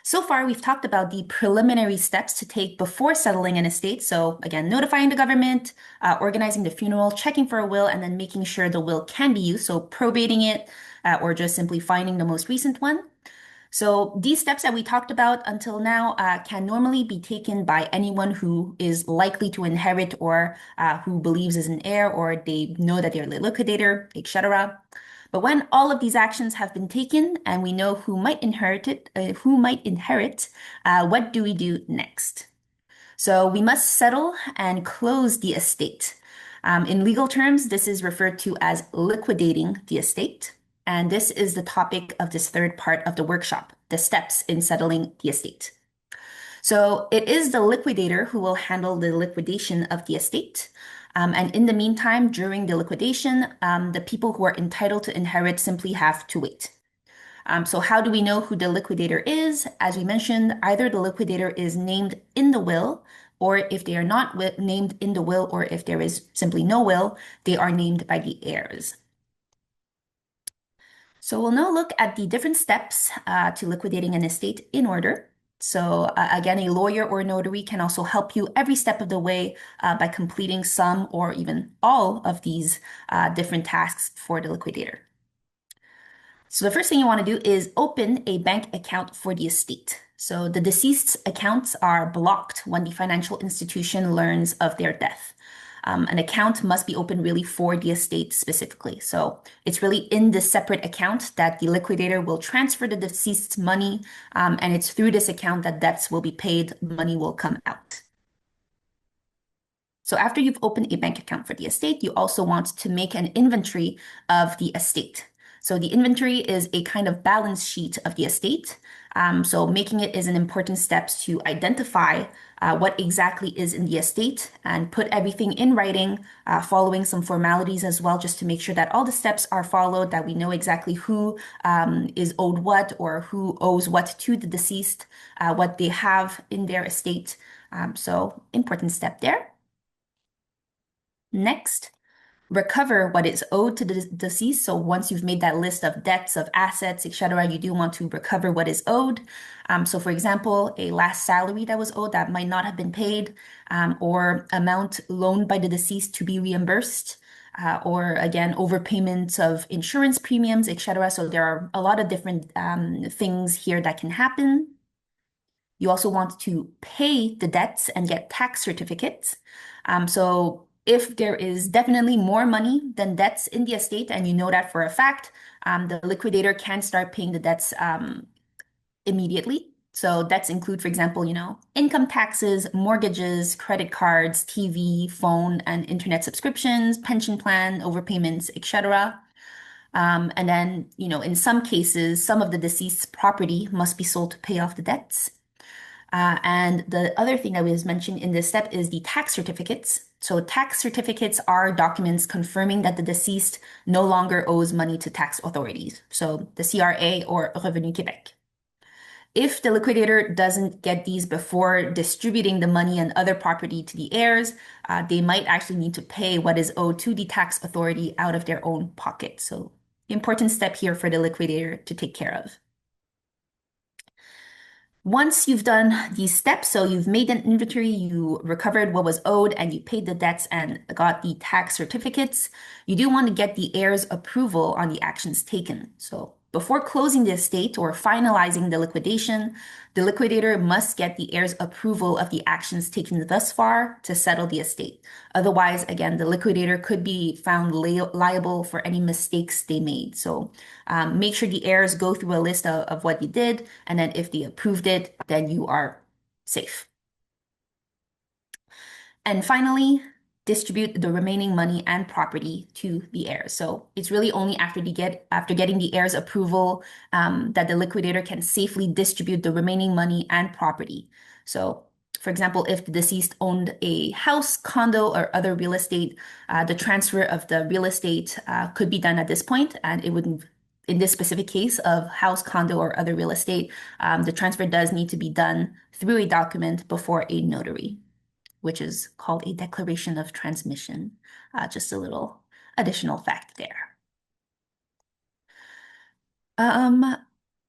So far, we've talked about the preliminary steps to take before settling an estate. So again, notifying the government, organizing the funeral, checking for a will, and then making sure the will can be used. So probating it, or just simply finding the most recent one. So these steps that we talked about until now can normally be taken by anyone who is likely to inherit or who believes is an heir or they know that they're the liquidator, etc. But when all of these actions have been taken and we know who might inherit it, what do we do next? So we must settle and close the estate. In legal terms, this is referred to as liquidating the estate. And this is the topic of this third part of the workshop, the steps in settling the estate. So it is the liquidator who will handle the liquidation of the estate. And in the meantime, during the liquidation, the people who are entitled to inherit simply have to wait. So how do we know who the liquidator is? As we mentioned, either the liquidator is named in the will, or if they are not named in the will, or if there is simply no will, they are named by the heirs. So we'll now look at the different steps to liquidating an estate in order. So again, a lawyer or a notary can also help you every step of the way by completing some or even all of these different tasks for the liquidator. So the first thing you want to do is open a bank account for the estate. So the deceased's accounts are blocked when the financial institution learns of their death. An account must be opened really for the estate specifically. So it's really in this separate account that the liquidator will transfer the deceased's money, and it's through this account that debts will be paid, money will come out. So after you've opened a bank account for the estate, you also want to make an inventory of the estate. So the inventory is a kind of balance sheet of the estate. So making it is an important step to identify what exactly is in the estate and put everything in writing, following some formalities as well, just to make sure that all the steps are followed, that we know exactly who is owed what or who owes what to the deceased, what they have in their estate. So important step there. Next, recover what is owed to the deceased. So once you've made that list of debts, of assets, etc., you do want to recover what is owed. So for example, a last salary that was owed that might not have been paid, or amount loaned by the deceased to be reimbursed, or again, overpayments of insurance premiums, etc. So there are a lot of different things here that can happen. You also want to pay the debts and get tax certificates. So if there is definitely more money than debts in the estate, and you know that for a fact, the liquidator can start paying the debts immediately. So debts include, for example, income taxes, mortgages, credit cards, TV, phone, and internet subscriptions, pension plan, overpayments, etc. And then, in some cases, some of the deceased's property must be sold to pay off the debts. And the other thing that was mentioned in this step is the tax certificates. So tax certificates are documents confirming that the deceased no longer owes money to tax authorities. So the CRA or Revenu Québec. If the liquidator doesn't get these before distributing the money and other property to the heirs, they might actually need to pay what is owed to the tax authority out of their own pocket. So important step here for the liquidator to take care of. Once you've done these steps, so you've made an inventory, you recovered what was owed, and you paid the debts and got the tax certificates, you do want to get the heirs' approval on the actions taken. So before closing the estate or finalizing the liquidation, the liquidator must get the heirs' approval of the actions taken thus far to settle the estate. Otherwise, again, the liquidator could be found liable for any mistakes they made. So make sure the heirs go through a list of what you did, and then if they approved it, then you are safe. And finally, distribute the remaining money and property to the heirs. So it's really only after getting the heirs' approval that the liquidator can safely distribute the remaining money and property. So, for example, if the deceased owned a house, condo, or other real estate, the transfer of the real estate could be done at this point, and it would. In this specific case of house, condo, or other real estate, the transfer does need to be done through a document before a notary, which is called a declaration of transmission. Just a little additional fact there.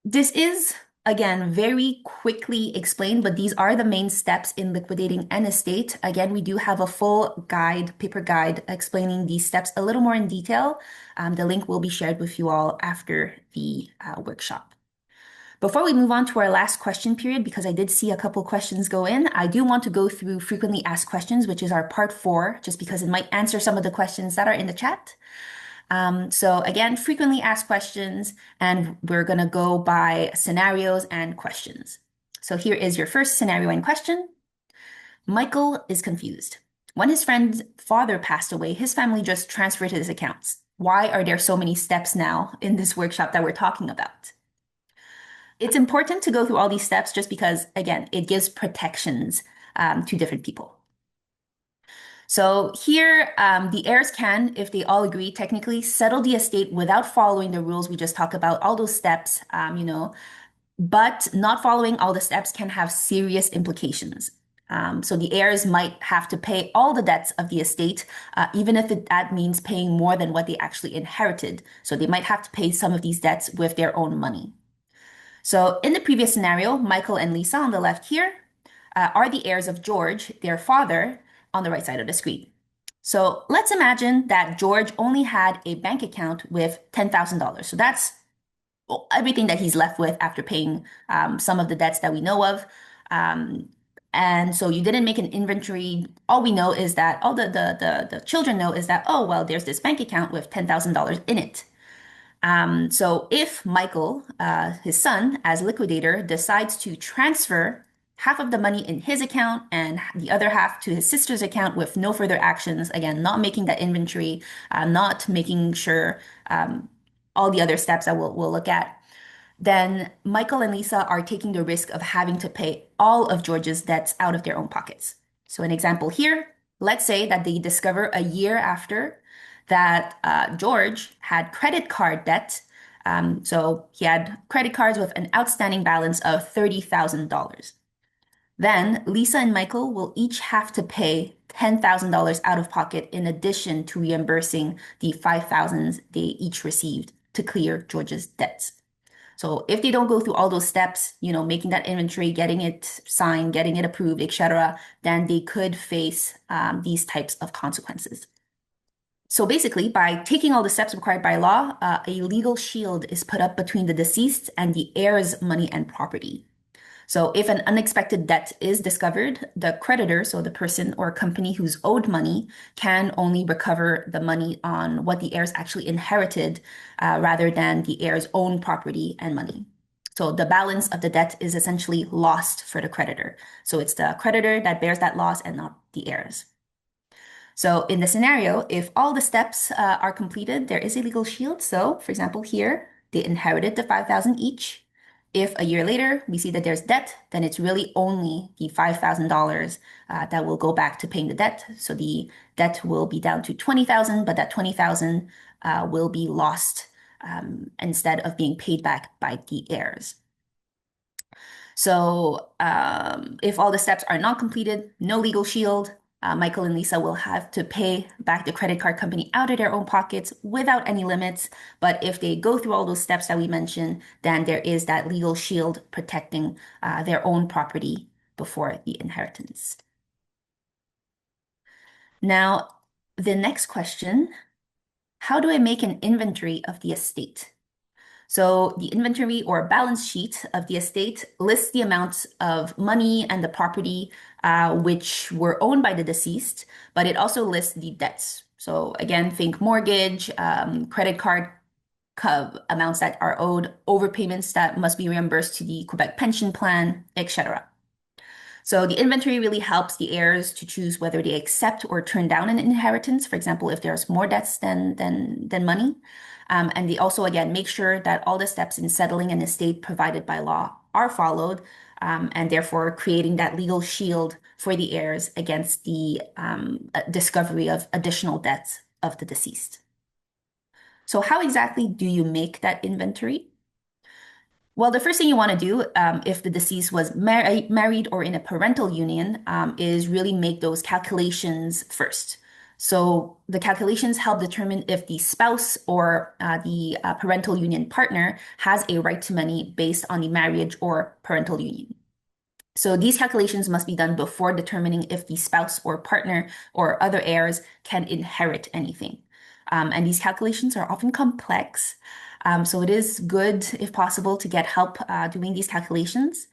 This is Again, very quickly explained, but these are the main steps in liquidating an estate. Again, we do have a full guide, paper guide, explaining these steps a little more in detail. The link will be shared with you all after the workshop. Before we move on to our last question period, because I did see a couple questions go in, I do want to go through frequently asked questions, which is our part 4, just because it might answer some of the questions that are in the chat. So again, frequently asked questions, and we're going to go by scenarios and questions. So here is your first scenario and question. Michael is confused. When his friend's father passed away, his family just transferred his accounts. Why are there so many steps now in this workshop that we're talking about? It's important to go through all these steps just because, again, it gives protections to different people. So here, the heirs can, if they all agree, technically settle the estate without following the rules we just talked about, all those steps, but not following all the steps can have serious implications. So the heirs might have to pay all the debts of the estate, even if that means paying more than what they actually inherited. So they might have to pay some of these debts with their own money. So in the previous scenario, Michael and Lisa on the left here are the heirs of George, their father, on the right side of the screen. So let's imagine that George only had a bank account with $10,000. So that's everything that he's left with after paying some of the debts that we know of. And so you didn't make an inventory. All we know is that all the children know is that, oh, well, there's this bank account with $10,000 in it. So if Michael, his son, as liquidator, decides to transfer half of the money in his account and the other half to his sister's account with no further actions, again, not making that inventory, not making sure all the other steps that we'll look at, then Michael and Lisa are taking the risk of having to pay all of George's debts out of their own pockets. So an example here, let's say that they discover a year after that George had credit card debt. So he had credit cards with an outstanding balance of $30,000. Then Lisa and Michael will each have to pay $10,000 out of pocket in addition to reimbursing the $5,000 they each received to clear George's debts. So if they don't go through all those steps, making that inventory, getting it signed, getting it approved, etc., then they could face these types of consequences. So basically, by taking all the steps required by law, a legal shield is put up between the deceased and the heir's money and property. So if an unexpected debt is discovered, the creditor, so the person or company who's owed money, can only recover the money on what the heirs actually inherited rather than the heir's own property and money. So the balance of the debt is essentially lost for the creditor. So it's the creditor that bears that loss and not the heirs. So in the scenario, if all the steps are completed, there is a legal shield. So for example, here, they inherited the 5,000 each. If a year later we see that there's debt, then it's really only the $5,000 that will go back to paying the debt. So the debt will be down to 20,000, but that 20,000 will be lost instead of being paid back by the heirs. So if all the steps are not completed, no legal shield, Michael and Lisa will have to pay back the credit card company out of their own pockets without any limits. But if they go through all those steps that we mentioned, then there is that legal shield protecting their own property before the inheritance. Now, the next question, how do I make an inventory of the estate? So the inventory or balance sheet of the estate lists the amounts of money and the property which were owned by the deceased, but it also lists the debts. So again, think mortgage, credit card amounts that are owed, overpayments that must be reimbursed to the Quebec pension plan, etc. So the inventory really helps the heirs to choose whether they accept or turn down an inheritance, for example, if there's more debts than money. And they also, again, make sure that all the steps in settling an estate provided by law are followed, and therefore creating that legal shield for the heirs against the discovery of additional debts of the deceased. So how exactly do you make that inventory? Well, the first thing you want to do, if the deceased was married or in a parental union, is really make those calculations first. So the calculations help determine if the spouse or the parental union partner has a right to money based on the marriage or parental union. So these calculations must be done before determining if the spouse or partner or other heirs can inherit anything. And these calculations are often complex. So it is good, if possible, to get help doing these calculations.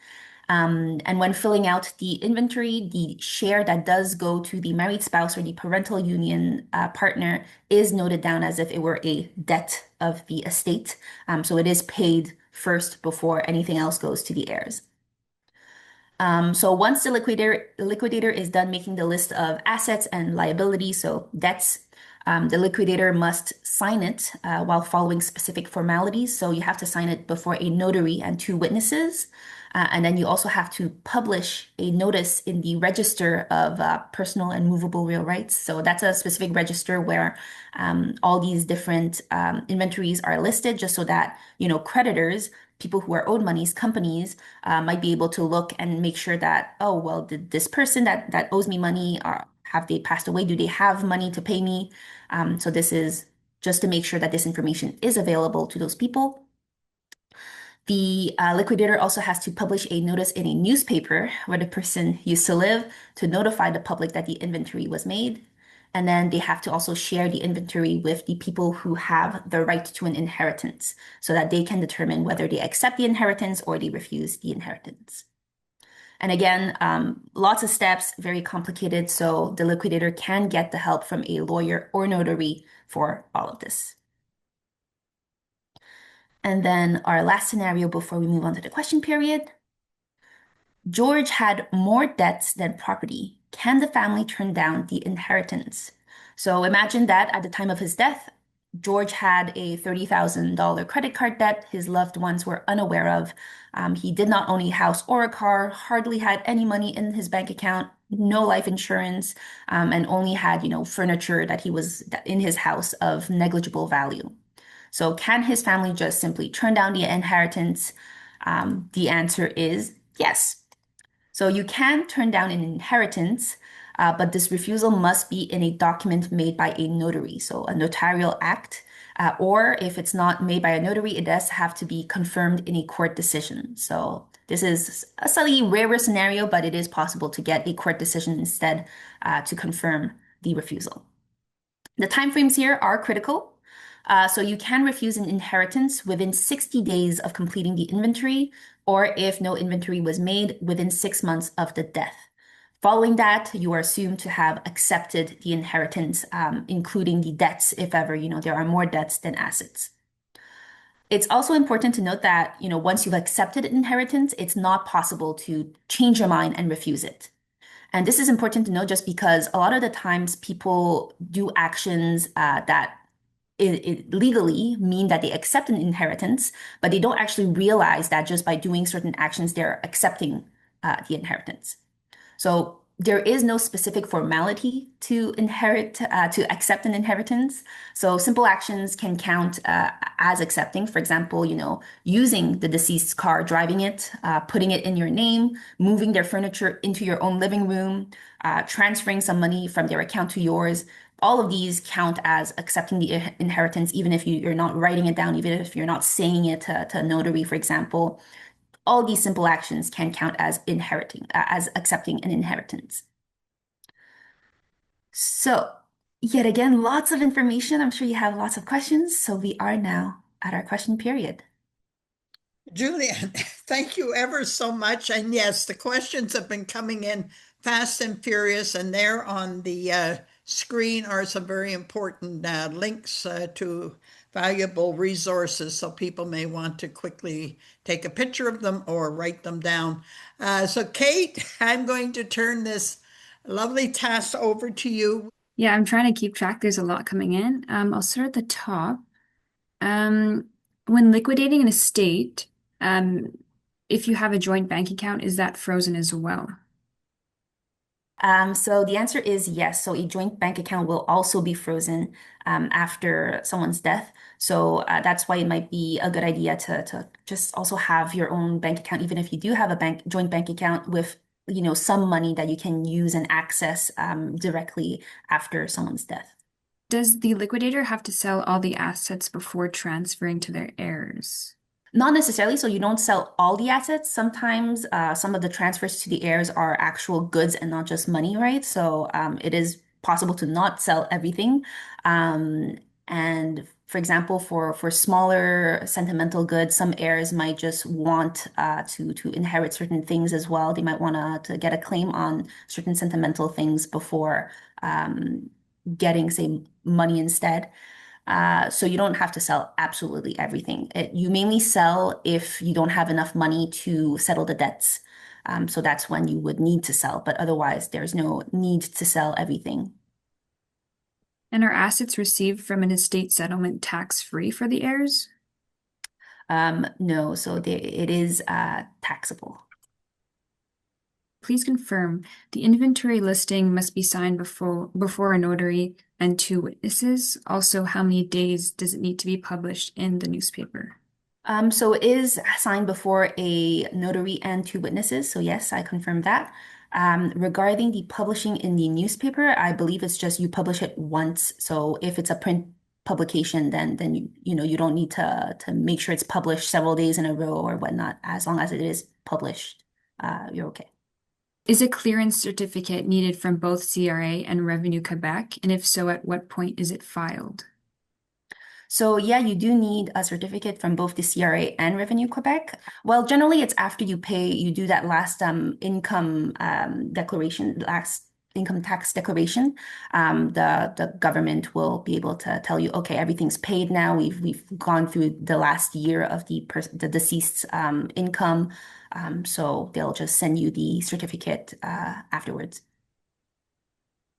And when filling out the inventory, the share that does go to the married spouse or the parental union partner is noted down as if it were a debt of the estate. So it is paid first before anything else goes to the heirs. So once the liquidator is done making the list of assets and liabilities, so debts, the liquidator must sign it while following specific formalities. So you have to sign it before a notary and two witnesses. And then you also have to publish a notice in the register of personal and movable real rights. So that's a specific register where all these different inventories are listed just so that, creditors, people who are owed monies, companies, might be able to look and make sure that, oh, well, did this person that owes me money, have they passed away? Do they have money to pay me? So this is just to make sure that this information is available to those people. The liquidator also has to publish a notice in a newspaper where the person used to live to notify the public that the inventory was made. And then they have to also share the inventory with the people who have the right to an inheritance so that they can determine whether they accept the inheritance or they refuse the inheritance. And again, lots of steps, very complicated. So the liquidator can get the help from a lawyer or notary for all of this. And then our last scenario before we move on to the question period. George had more debts than property. Can the family turn down the inheritance? So imagine that at the time of his death, George had a $30,000 credit card debt his loved ones were unaware of. He did not own a house or a car, hardly had any money in his bank account, no life insurance, and only had, furniture that he was in his house of negligible value. So can his family just simply turn down the inheritance? The answer is yes. So you can turn down an inheritance, but this refusal must be in a document made by a notary, so a notarial act. Or if it's not made by a notary, it does have to be confirmed in a court decision. So this is a slightly rarer scenario, but it is possible to get a court decision instead to confirm the refusal. The timeframes here are critical. So you can refuse an inheritance within 60 days of completing the inventory, or if no inventory was made, within 6 months of the death. Following that, you are assumed to have accepted the inheritance, including the debts, if ever, there are more debts than assets. It's also important to note that, once you've accepted inheritance, it's not possible to change your mind and refuse it. And this is important to know just because a lot of the times people do actions that legally mean that they accept an inheritance, but they don't actually realize that just by doing certain actions, they're accepting the inheritance. So there is no specific formality to to accept an inheritance. So simple actions can count as accepting. For example, using the deceased's car, driving it, putting it in your name, moving their furniture into your own living room, transferring some money from their account to yours. All of these count as accepting the inheritance, even if you're not writing it down, even if you're not saying it to a notary, for example. All these simple actions can count as as accepting an inheritance. So, yet again, lots of information. I'm sure you have lots of questions. So we are now at our question period. Julianne, thank you ever so much. And yes, the questions have been coming in fast and furious, and there on the screen are some very important links to valuable resources. So people may want to quickly take a picture of them or write them down. So, Kate, I'm going to turn this lovely task over to you. Yeah, I'm trying to keep track. There's a lot coming in. I'll start at the top. Um, when liquidating an estate, if you have a joint bank account, is that frozen as well? So the answer is yes. So a joint bank account will also be frozen after someone's death. So that's why it might be a good idea to just also have your own bank account, even if you do have a joint bank account with some money that you can use and access directly after someone's death. Does the liquidator have to sell all the assets before transferring to their heirs? Not necessarily, so you don't sell all the assets. Sometimes some of the transfers to the heirs are actual goods and not just money, right? So it is possible to not sell everything. And for example, for smaller sentimental goods, some heirs might just want to inherit certain things as well. They might want to get a claim on certain sentimental things before getting, say, money instead. So you don't have to sell absolutely everything. You mainly sell if you don't have enough money to settle the debts. So that's when you would need to sell, but otherwise there's no need to sell everything. And are assets received from an estate settlement tax-free for the heirs? No, so it is taxable. Please confirm the inventory listing must be signed before a notary and two witnesses. Also, how many days does it need to be published in the newspaper? So it is signed before a notary and two witnesses. So yes, I confirm that. Regarding the publishing in the newspaper, I believe it's just you publish it once. So if it's a print publication, then you don't need to make sure it's published several days in a row or whatnot. As long as it is published, you're okay. Is a clearance certificate needed from both CRA and Revenue Quebec? And if so, at what point is it filed? So yeah, you do need a certificate from both the CRA and Revenue Quebec. Well, generally it's after you do that last last income tax declaration. The government will be able to tell you, okay, everything's paid now. We've gone through the last year of the deceased's income. So they'll just send you the certificate afterwards.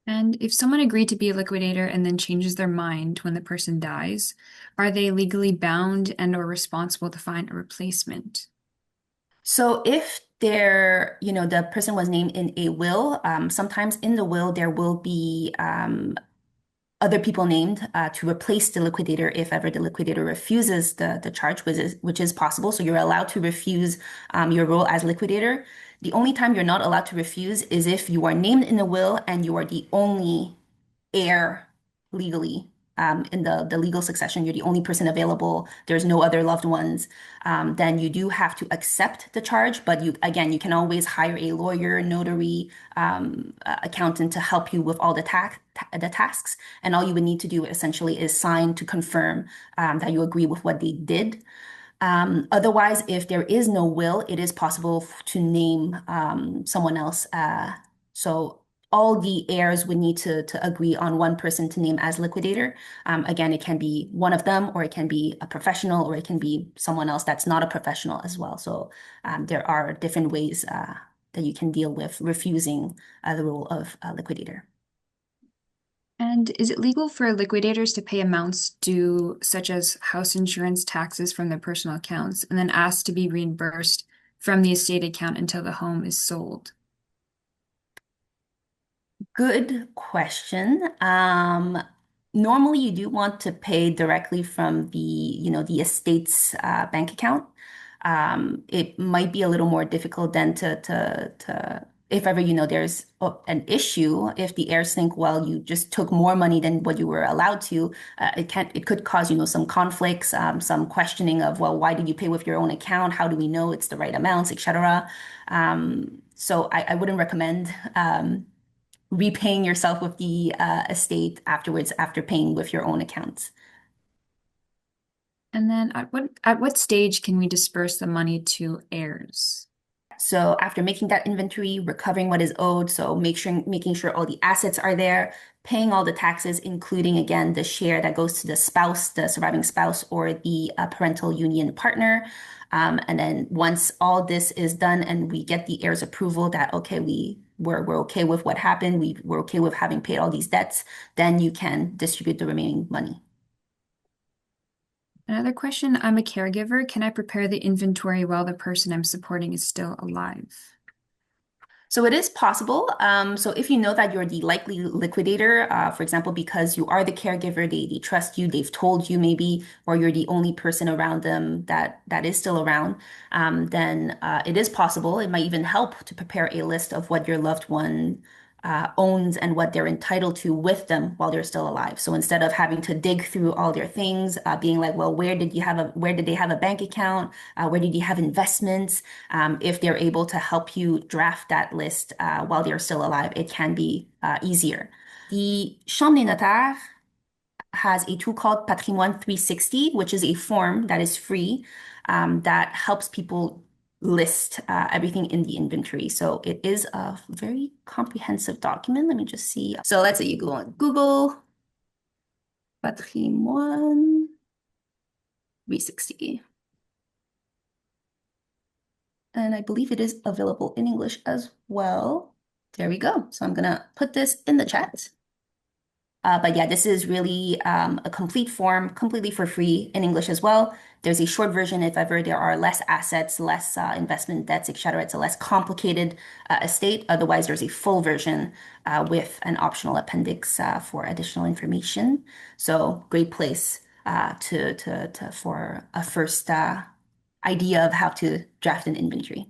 And if someone agreed to be a liquidator and then changes their mind when the person dies, are they legally bound and or responsible to find a replacement? So if the person was named in a will, sometimes in the will there will be other people named to replace the liquidator if ever the liquidator refuses the charge, which is possible. So you're allowed to refuse your role as liquidator. The only time you're not allowed to refuse is if you are named in the will and you are the only heir legally. In the legal succession, you're the only person available. There's no other loved ones. Then you do have to accept the charge, but you can always hire a lawyer, notary, accountant to help you with all the tasks. And all you would need to do essentially is sign to confirm that you agree with what they did. Otherwise, if there is no will, it is possible to name someone else. So all the heirs would need to agree on one person to name as liquidator. Again, it can be one of them, or it can be a professional, or it can be someone else that's not a professional as well. So there are different ways that you can deal with refusing the role of liquidator. And is it legal for liquidators to pay amounts due, such as house insurance taxes from their personal accounts, and then ask to be reimbursed from the estate account until the home is sold? Good question. Normally you do want to pay directly from the estate's bank account. It might be a little more difficult than to if ever there's an issue, if the heirs think, well, you just took more money than what you were allowed to, it could cause, some conflicts, some questioning of, well, why did you pay with your own account? How do we know it's the right amounts, etc. So I wouldn't recommend repaying yourself with the estate afterwards after paying with your own accounts. And then at what stage can we disperse the money to heirs? So after making that inventory, recovering what is owed, so making sure all the assets are there, paying all the taxes, including again the share that goes to the spouse, the surviving spouse, or the parental union partner. And then once all this is done and we get the heirs' approval that okay, we're okay with what happened, we're okay with having paid all these debts, then you can distribute the remaining money. Another question, I'm a caregiver. Can I prepare the inventory while the person I'm supporting is still alive? So it is possible. So if you know that you're the likely liquidator, for example, because you are the caregiver, they trust you, they've told you maybe, or you're the only person around them that is still around, then it is possible. It might even help to prepare a list of what your loved one owns and what they're entitled to with them while they're still alive. So instead of having to dig through all their things, being like, well, where did they have a bank account? Where did you have investments? If they're able to help you draft that list while they're still alive, it can be easier. The Chambre des Notaires has a tool called Patrimoine 360, which is a form that is free that helps people list everything in the inventory. So it is a very comprehensive document. Let me just see. So let's say you go on Google Patrimoine 360. And I believe it is available in English as well. There we go. So I'm gonna put this in the chat. But yeah, this is really a complete form, completely for free in English as well. There's a short version if ever there are less assets, less investment debts, etc. It's a less complicated estate. Otherwise, there's a full version with an optional appendix for additional information. So great place to for a first idea of how to draft an inventory.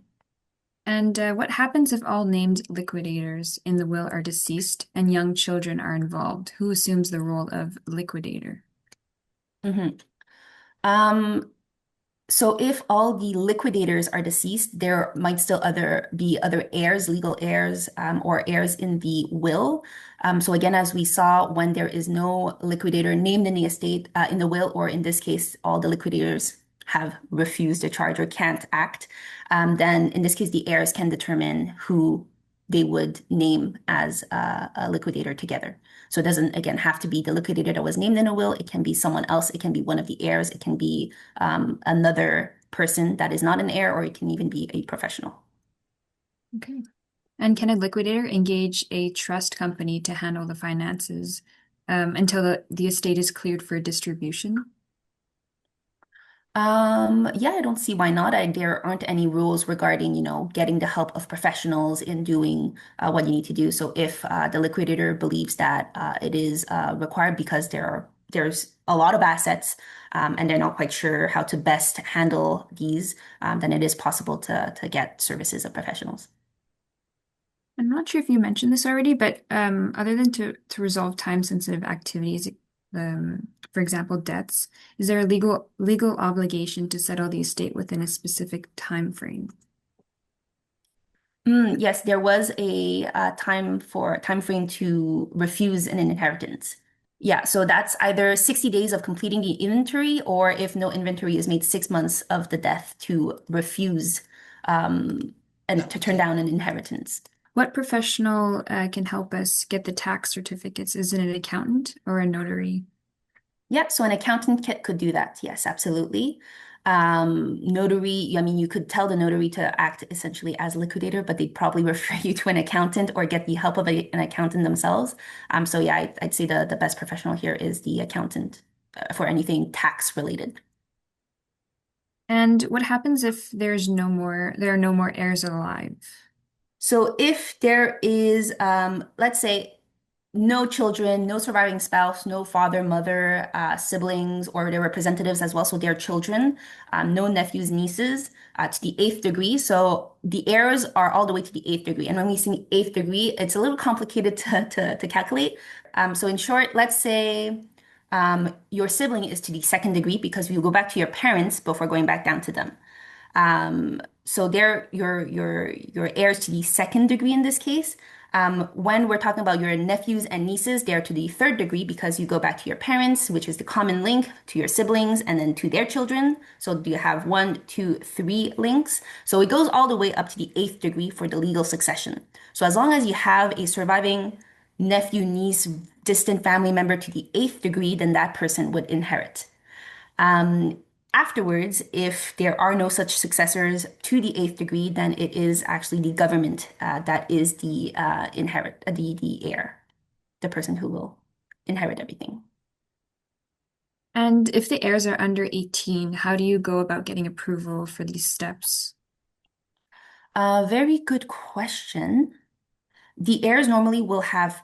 And what happens if all named liquidators in the will are deceased and young children are involved? Who assumes the role of liquidator? Mhm. Um, So if all the liquidators are deceased, there might still be other heirs, legal heirs, or heirs in the will. So again, as we saw, when there is no liquidator named in the estate, in the will, or in this case, all the liquidators have refused a charge or can't act, then in this case, the heirs can determine who they would name as a liquidator together. So it doesn't, again, have to be the liquidator that was named in a will. It can be someone else. It can be one of the heirs. It can be another person that is not an heir, or it can even be a professional. Okay. And can a liquidator engage a trust company to handle the finances until the estate is cleared for distribution? Yeah, I don't see why not. There aren't any rules regarding, getting the help of professionals in doing what you need to do. So if the liquidator believes that it is required because there's a lot of assets and they're not quite sure how to best handle these, then it is possible to get services of professionals. I'm not sure if you mentioned this already, but other than to resolve time-sensitive activities, for example, debts, is there a legal obligation to settle the estate within a specific time frame? Yes, there was a time frame to refuse an inheritance. Yeah, so that's either 60 days of completing the inventory, or if no inventory is made, 6 months of the death to refuse um, and to turn Okay. down an inheritance. What professional can help us get the tax certificates? Is it an accountant or a notary? Yeah, so an accountant could do that. Yes, absolutely. Notary, I mean, you could tell the notary to act essentially as liquidator, but they'd probably refer you to an accountant or get the help of an accountant themselves. So yeah, I'd say the best professional here is the accountant for anything tax related. And what happens if there are no more heirs alive? So if there is, let's say, no children, no surviving spouse, no father, mother, siblings, or their representatives as well, so their children, no nephews, nieces, to the eighth degree. So the heirs are all the way to the eighth degree. And when we say eighth degree, it's a little complicated to calculate. So in short, let's say your sibling is to the second degree because we will go back to your parents before going back down to them. So they're your heirs to the second degree in this case. When we're talking about your nephews and nieces, they're to the third degree because you go back to your parents, which is the common link to your siblings, and then to their children. So do you have one, two, three links? So it goes all the way up to the eighth degree for the legal succession. So as long as you have a surviving nephew, niece, distant family member to the eighth degree, then that person would inherit. Um, Afterwards, if there are no such successors to the eighth degree, then it is actually the government that is the the heir, the person who will inherit everything. And if the heirs are under 18, how do you go about getting approval for these steps? Very good question. The heirs normally will have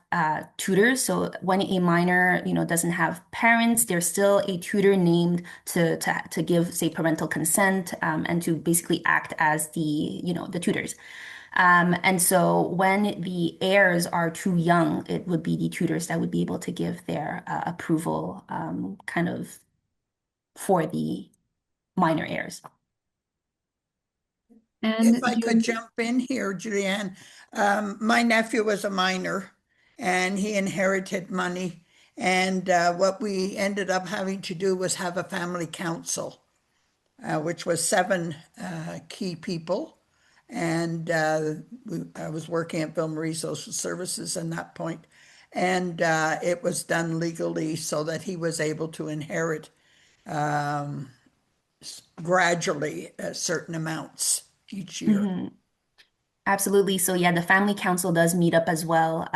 tutors. So when a minor, doesn't have parents, there's still a tutor named to give, say, parental consent, and to basically act as the tutors. And so when the heirs are too young, it would be the tutors that would be able to give their approval, kind of for the minor heirs. If And I could do jump in here, Julianne, my nephew was a minor and he inherited money. And what we ended up having to do was have a family council, which was seven key people. And I was working at Ville Marie Social Services at that point, and it was done legally so that he was able to inherit gradually certain amounts each year. Mhm. Absolutely. So yeah, the family council does meet up as well,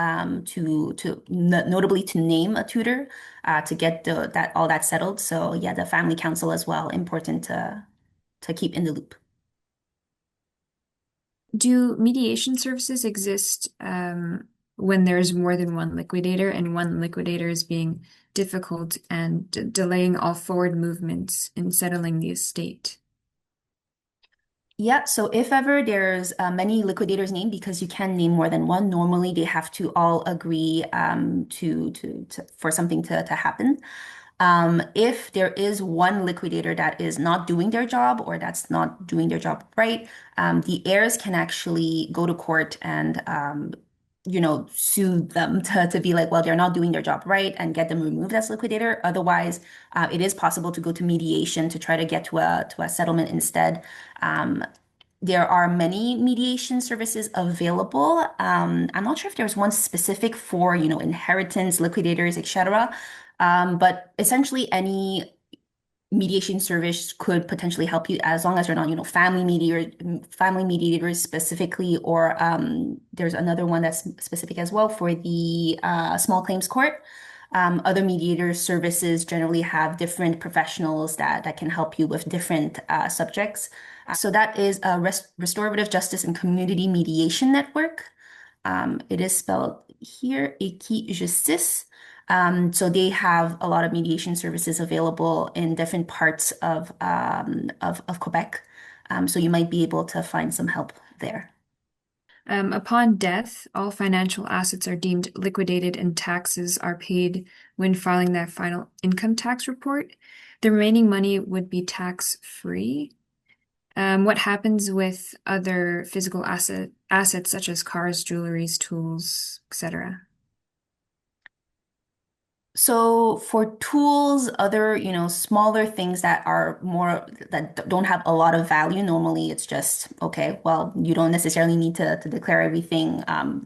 to notably to name a tutor, to get that all that settled. So yeah, the family council as well, important to keep in the loop. do mediation services exist when there's more than one liquidator and one liquidator is being difficult and delaying all forward movements in settling the estate? Yeah, so if ever there's many liquidators named, because you can name more than one, normally they have to all agree, for something to happen. If there is one liquidator that is not doing their job or that's not doing their job right, the heirs can actually go to court and sue them to be like, well, they're not doing their job right, and get them removed as liquidator. Otherwise, it is possible to go to mediation to try to get to a settlement instead. Um, there are many mediation services available. I'm not sure if there's one specific for, inheritance, liquidators, etc. But essentially, any mediation service could potentially help you, as long as you're not, family mediators specifically, or there's another one that's specific as well for the small claims court. Other mediator services generally have different professionals that can help you with different subjects. So that is a Restorative Justice and Community Mediation Network. It is spelled here, Equijustice. So they have a lot of mediation services available in different parts of Quebec. So you might be able to find some help there. Upon death, all financial assets are deemed liquidated and taxes are paid when filing their final income tax report. The remaining money would be tax-free. What happens with other physical assets such as cars, jewelries, tools, etc.? So for tools, other, smaller things that don't have a lot of value, normally it's just, okay, well, you don't necessarily need to declare everything,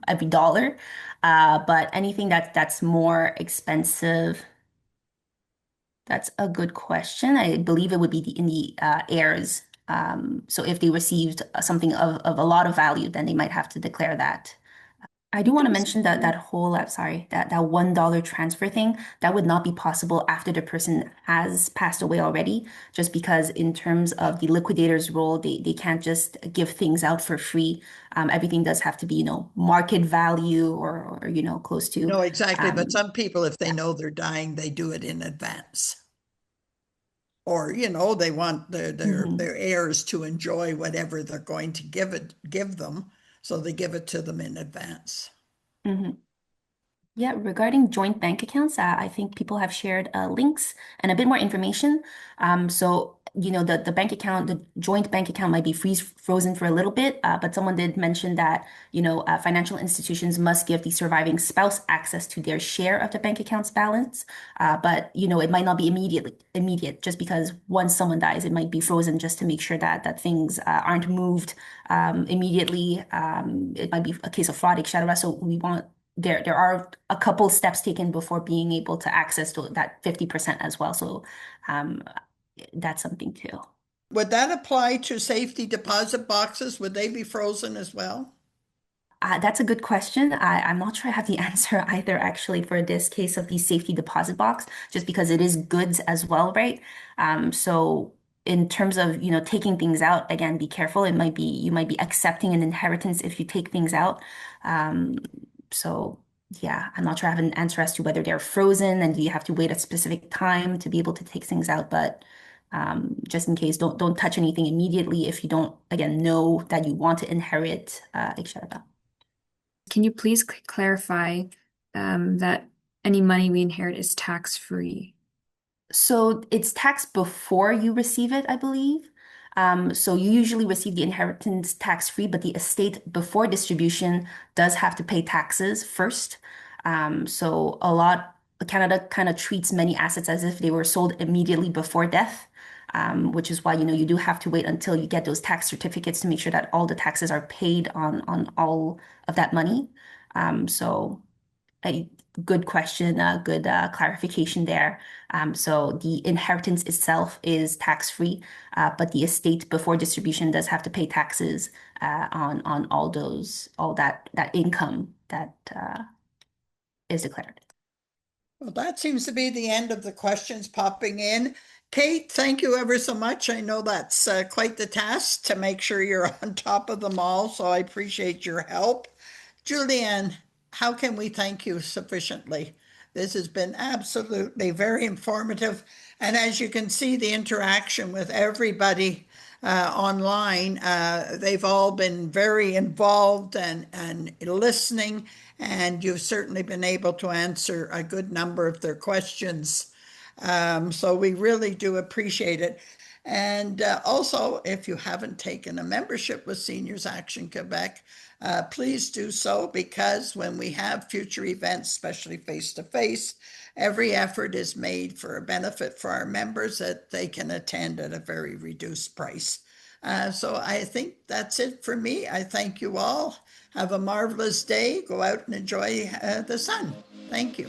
every dollar. But anything that's more expensive, that's a good question. I believe it would be in the heirs. So if they received something of a lot of value, then they might have to declare that. I do want to mention that whole, sorry, that $1 transfer thing, that would not be possible after the person has passed away already, just because in terms of the liquidator's role, they can't just give things out for free. Everything does have to be, market value, or close to. No, exactly. But Um, some people, if they yeah. know they're dying, they do it in advance. Or, they want Hmm. their heirs to enjoy whatever they're going to give them. So they give it to them in advance. Hmm. Yeah, regarding joint bank accounts, I think people have shared links and a bit more information. So, the bank account, the joint bank account might be frozen for a little bit, but someone did mention that, financial institutions must give the surviving spouse access to their share of the bank account's balance. But, it might not be immediate, just because once someone dies, it might be frozen just to make sure that things aren't moved immediately. It might be a case of fraud, etc. So we want there are a couple steps taken before being able to access that 50% as well. So um, that's something too. Would that apply to safety deposit boxes? Would they be frozen as well? That's a good question. I'm not sure I have the answer either, actually, for this case of the safety deposit box, just because it is goods as well, right? So in terms of, taking things out, again, be careful. You might be accepting an inheritance if you take things out. Um, so yeah, I'm not sure I have an answer as to whether they're frozen and do you have to wait a specific time to be able to take things out, but just in case, don't touch anything immediately if you don't, again, know that you want to inherit, etc. Can you please clarify that any money we inherit is tax-free? So it's taxed before you receive it, I believe. So you usually receive the inheritance tax-free, but the estate before distribution does have to pay taxes first. So Canada kind of treats many assets as if they were sold immediately before death, which is why, you do have to wait until you get those tax certificates to make sure that all the taxes are paid on all of that money. So a good question, good clarification there. So the inheritance itself is tax-free, but the estate before distribution does have to pay taxes on all that income that is declared. Well, that seems to be the end of the questions popping in. Kate, thank you ever so much. I know that's quite the task to make sure you're on top of them all, so I appreciate your help. Julianne, how can we thank you sufficiently? This has been absolutely very informative. And as you can see, the interaction with everybody online, they've all been very involved and listening, and you've certainly been able to answer a good number of their questions. So we really do appreciate it. And also, if you haven't taken a membership with Seniors Action Quebec, please do so, because when we have future events, especially face to face, every effort is made for a benefit for our members that they can attend at a very reduced price. So I think that's it for me. I thank you all. Have a marvelous day. Go out and enjoy the sun. Thank you.